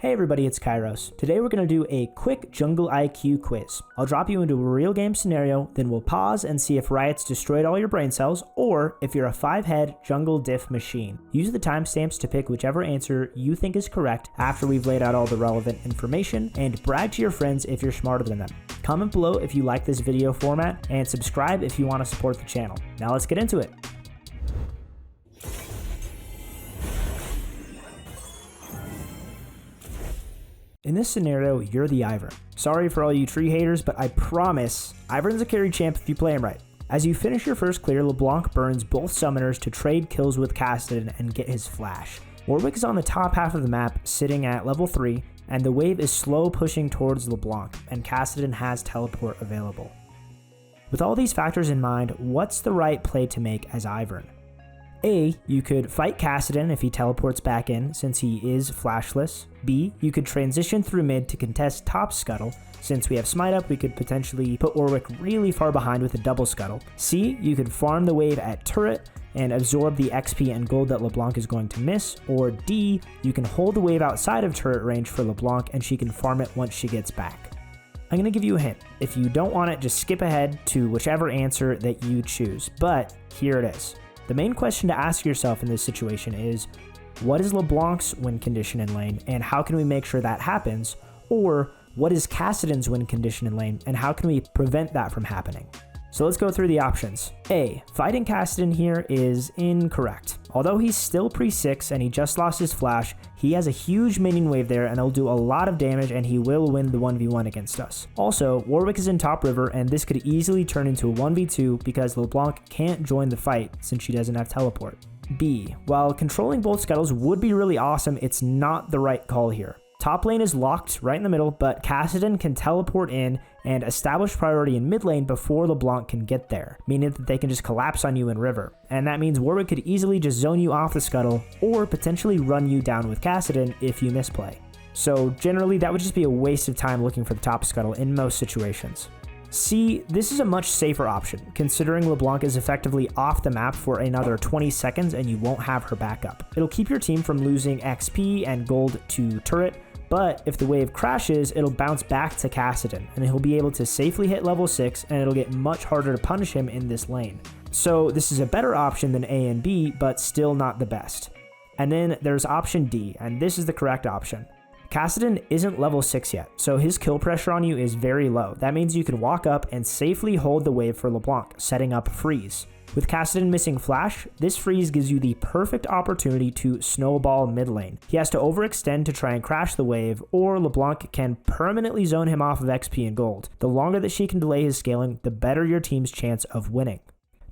Hey everybody, it's Kairos. Today we're going to do a quick jungle IQ quiz. I'll drop you into a real game scenario, then we'll pause and see if riots destroyed all your brain cells, or if you're a 5-head jungle diff machine. Use the timestamps to pick whichever answer you think is correct after we've laid out all the relevant information, and brag to your friends if you're smarter than them. Comment below if you like this video format, and subscribe if you want to support the channel. Now let's get into it. In this scenario, you're the Ivern. Sorry for all you tree haters, but I promise, Ivern's a carry champ if you play him right. As you finish your first clear, LeBlanc burns both summoners to trade kills with Kassadin and get his flash. Warwick is on the top half of the map, sitting at level 3, and the wave is slow pushing towards LeBlanc, and Kassadin has teleport available. With all these factors in mind, what's the right play to make as Ivern? A, you could fight Kassadin if he teleports back in, since he is flashless. B, you could transition through mid to contest top Scuttle. Since we have Smite up, we could potentially put Warwick really far behind with a double Scuttle. C, you could farm the wave at turret and absorb the XP and gold that LeBlanc is going to miss. Or D, you can hold the wave outside of turret range for LeBlanc and she can farm it once she gets back. I'm going to give you a hint. If you don't want it, just skip ahead to whichever answer that you choose. But here it is. The main question to ask yourself in this situation is, what is LeBlanc's win condition in lane, and how can we make sure that happens? Or, what is Kassadin's win condition in lane, and how can we prevent that from happening? So let's go through the options. A, fighting Kassadin here is incorrect. Although he's still pre-6 and he just lost his flash, he has a huge minion wave there and it'll do a lot of damage and he will win the 1v1 against us. Also, Warwick is in top river and this could easily turn into a 1v2 because LeBlanc can't join the fight since she doesn't have teleport. B, while controlling both scuttles would be really awesome, it's not the right call here. Top lane is locked right in the middle, but Kassadin can teleport in and establish priority in mid lane before LeBlanc can get there, meaning that they can just collapse on you in river. And that means Warwick could easily just zone you off the scuttle or potentially run you down with Kassadin if you misplay. So generally that would just be a waste of time looking for the top scuttle in most situations. C, this is a much safer option, considering LeBlanc is effectively off the map for another 20 seconds and you won't have her backup. It'll keep your team from losing XP and gold to turret, but if the wave crashes, it'll bounce back to Kassadin, and he'll be able to safely hit level 6, and it'll get much harder to punish him in this lane. So this is a better option than A and B, but still not the best. And then there's option D, and this is the correct option. Kassadin isn't level 6 yet, so his kill pressure on you is very low. That means you can walk up and safely hold the wave for LeBlanc, setting up freeze. With Kassadin missing flash, this freeze gives you the perfect opportunity to snowball mid lane. He has to overextend to try and crash the wave, or LeBlanc can permanently zone him off of XP and gold. The longer that she can delay his scaling, the better your team's chance of winning.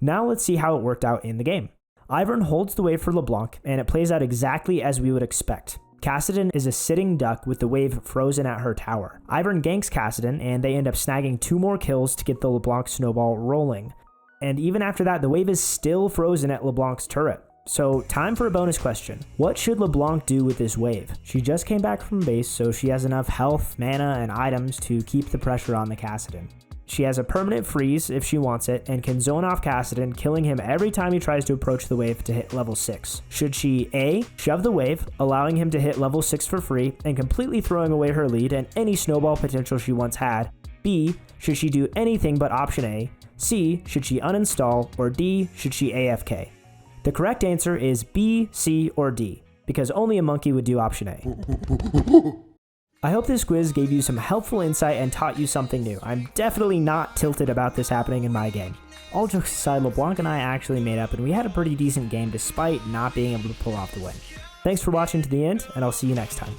Now let's see how it worked out in the game. Ivern holds the wave for LeBlanc, and it plays out exactly as we would expect. Kassadin is a sitting duck with the wave frozen at her tower. Ivern ganks Kassadin, and they end up snagging 2 more kills to get the LeBlanc snowball rolling. And even after that, the wave is still frozen at LeBlanc's turret. So time for a bonus question. What should LeBlanc do with this wave? She just came back from base, so she has enough health, mana, and items to keep the pressure on the Kassadin. She has a permanent freeze if she wants it, and can zone off Kassadin, killing him every time he tries to approach the wave to hit level 6. Should she A, shove the wave, allowing him to hit level 6 for free, and completely throwing away her lead and any snowball potential she once had? B, should she do anything but option A? C, should she uninstall? Or D, should she AFK? The correct answer is B, C, or D, because only a monkey would do option A. I hope this quiz gave you some helpful insight and taught you something new. I'm definitely not tilted about this happening in my game. All jokes aside, LeBlanc and I actually made up and we had a pretty decent game despite not being able to pull off the win. Thanks for watching to the end, and I'll see you next time.